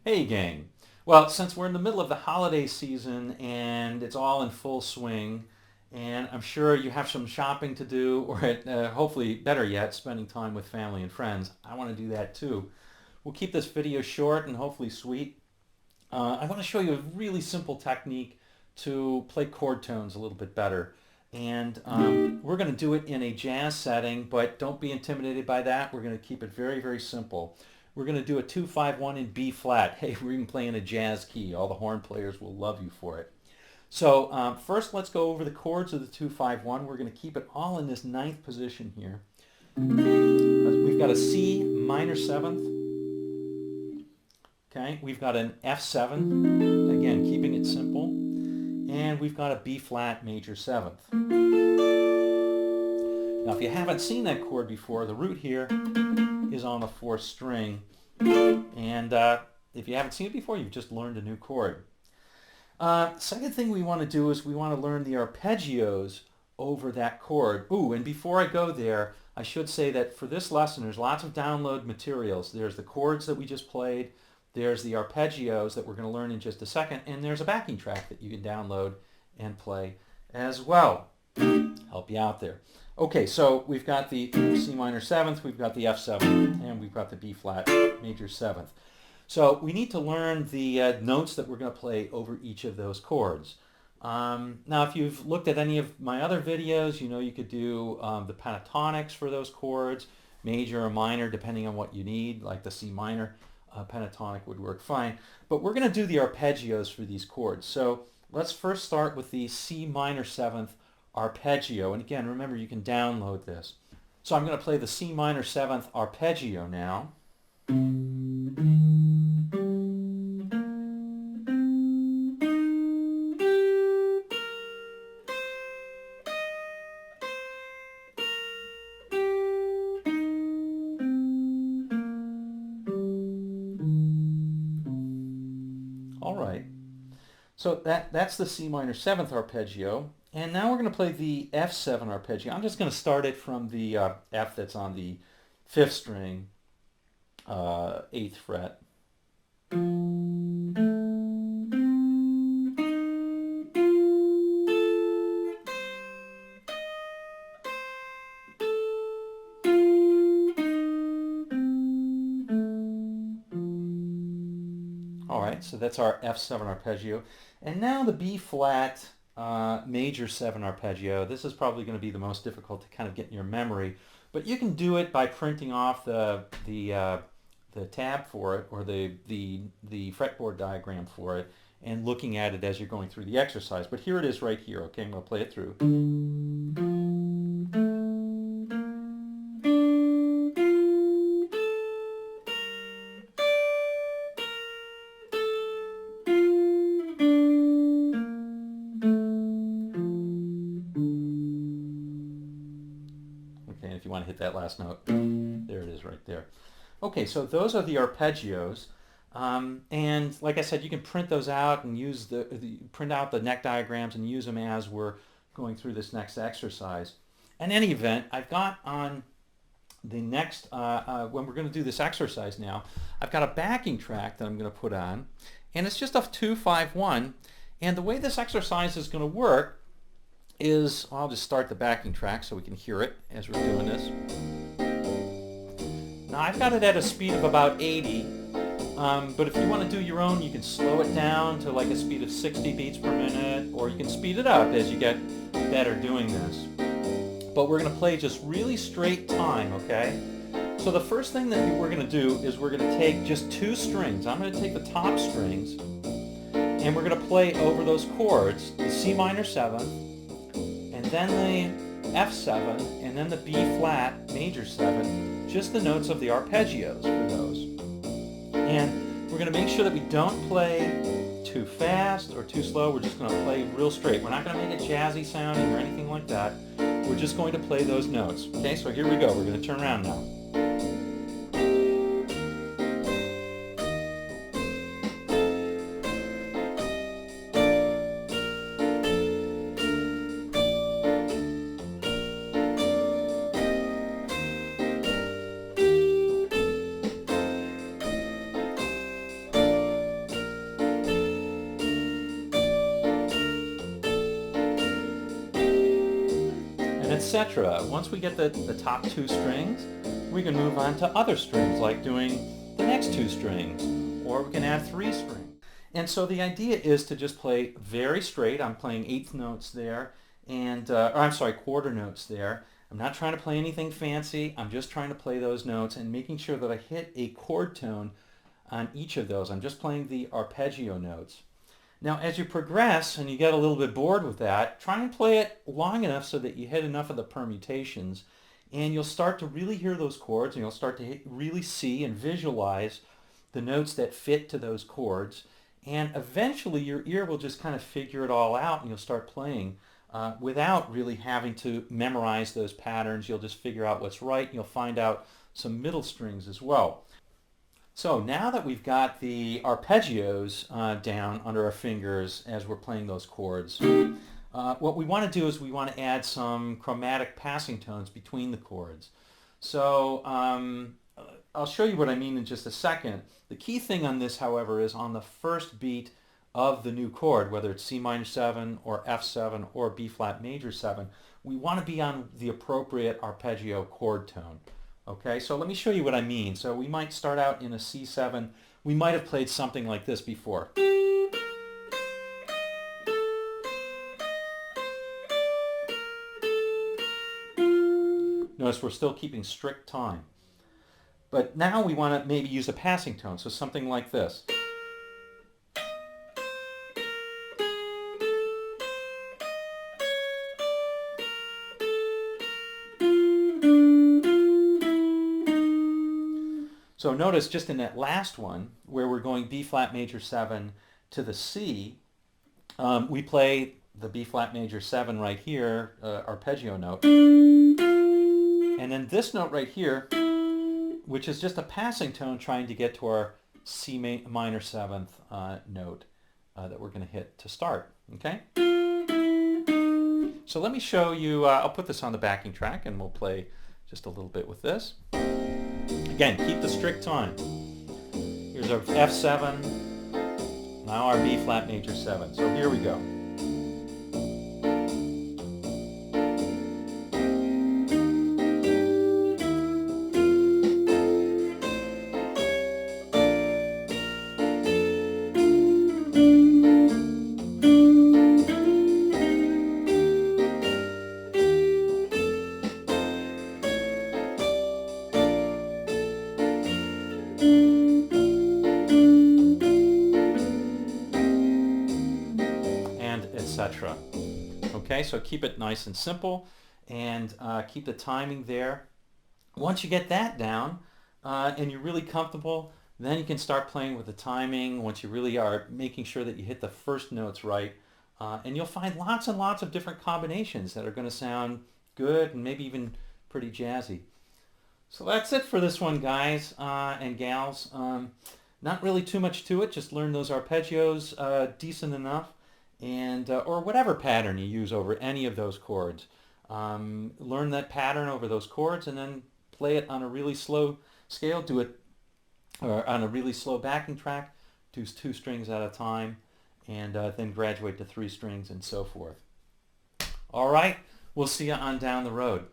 Hey gang. Well, since we're in the middle of the holiday season and it's all in full swing, and I'm sure you have some shopping to do, or hopefully, better yet, spending time with family and friends, I want to do that too. We'll keep this video short and hopefully sweet. I want to show you a really simple technique to play chord tones a little bit better. And we're going to do it in a jazz setting, but don't be intimidated by that. We're going to keep it very, very simple. We're going to do a 2-5-1 in B flat. Hey, we're even playing a jazz key. All the horn players will love you for it. So first, let's go over the chords of the 2-5-1. We're going to keep it all in this ninth position here. We've got a C minor seventh. Okay, we've got an F7, again, keeping it simple. And we've got a B flat major seventh. Now, if you haven't seen that chord before, the root here is on the fourth string. And if you haven't seen it before, you've just learned a new chord. Second thing we want to do is we want to learn the arpeggios over that chord. Ooh, and before I go there, I should say that for this lesson, there's lots of download materials. There's the chords that we just played. There's the arpeggios that we're going to learn in just a second. And there's a backing track that you can download and play as well. Help you out there. Okay, so we've got the C minor seventh, we've got the F7, and we've got the B flat major seventh. So we need to learn the notes that we're going to play over each of those chords. Now, if you've looked at any of my other videos, you know you could do the pentatonics for those chords, major or minor, depending on what you need, like the C minor pentatonic would work fine. But we're going to do the arpeggios for these chords. So let's first start with the C minor seventh arpeggio. And again, remember, you can download this. So I'm going to play the C minor seventh arpeggio now. All right. So that's the C minor seventh arpeggio. And now we're going to play the F7 arpeggio. I'm just going to start it from the F that's on the fifth string, 8th fret. All right, so that's our F7 arpeggio. And now the B flat major 7 arpeggio. This is probably going to be the most difficult to kind of get in your memory, but you can do it by printing off the tab for it, or the fretboard diagram for it, and looking at it as you're going through the exercise. But here it is right here. Okay, I'm going to play it through. Okay, if you want to hit that last note, there it is right there. Okay, so those are the arpeggios. And like I said, you can print those out and use print out the neck diagrams and use them as we're going through this next exercise. In any event, I've got on the next, when we're going to do this exercise now, I've got a backing track that I'm going to put on, and it's just a 2-5-1. And the way this exercise is going to work is, I'll just start the backing track so we can hear it as we're doing this. Now I've got it at a speed of about 80, but if you want to do your own, you can slow it down to like a speed of 60 beats per minute, or you can speed it up as you get better doing this. But we're going to play just really straight time, okay? So the first thing that we're going to do is we're going to take just 2 strings. I'm going to take the top strings, and we're going to play over those chords, the C minor 7th, and then the F7, and then the B flat major 7, just the notes of the arpeggios for those. And we're going to make sure that we don't play too fast or too slow. We're just going to play real straight. We're not going to make it jazzy sounding or anything like that. We're just going to play those notes. Okay, so here we go. We're going to turn around now. etc. Once we get the top two strings, we can move on to other strings, like doing the next two strings, or we can add three strings. And so the idea is to just play very straight. I'm playing eighth notes there, and or I'm sorry, quarter notes there. I'm not trying to play anything fancy. I'm just trying to play those notes and making sure that I hit a chord tone on each of those. I'm just playing the arpeggio notes. Now, as you progress and you get a little bit bored with that, try and play it long enough so that you hit enough of the permutations, and you'll start to really hear those chords, and you'll start to really see and visualize the notes that fit to those chords. And eventually your ear will just kind of figure it all out, and you'll start playing without really having to memorize those patterns. You'll just figure out what's right, and you'll find out some middle strings as well. So now that we've got the arpeggios down under our fingers as we're playing those chords, what we want to do is we want to add some chromatic passing tones between the chords. So I'll show you what I mean in just a second. The key thing on this, however, is on the first beat of the new chord, whether it's C minor 7 or F7 or B flat major 7, we want to be on the appropriate arpeggio chord tone. Okay, so let me show you what I mean. So we might start out in a C7. We might have played something like this before. Notice we're still keeping strict time. But now we want to maybe use a passing tone, so something like this. So notice just in that last one, where we're going B flat major 7 to the C, we play the B flat major 7 right here, arpeggio note. And then this note right here, which is just a passing tone trying to get to our C minor 7th note that we're going to hit to start. Okay? So let me show you, I'll put this on the backing track and we'll play just a little bit with this. Again, keep the strict time. Here's our F7, now our B flat major 7. So here we go. Etc. Okay, so keep it nice and simple, and keep the timing there. Once you get that down and you're really comfortable, then you can start playing with the timing once you really are making sure that you hit the first notes right, and you'll find lots and lots of different combinations that are going to sound good and maybe even pretty jazzy. So that's it for this one, guys and gals. Not really too much to it, just learn those arpeggios decent enough, and or whatever pattern you use over any of those chords. Learn that pattern over those chords and then play it on a really slow scale. Do it or on a really slow backing track. Do 2 strings at a time, and then graduate to 3 strings and so forth. All right, we'll see you on down the road.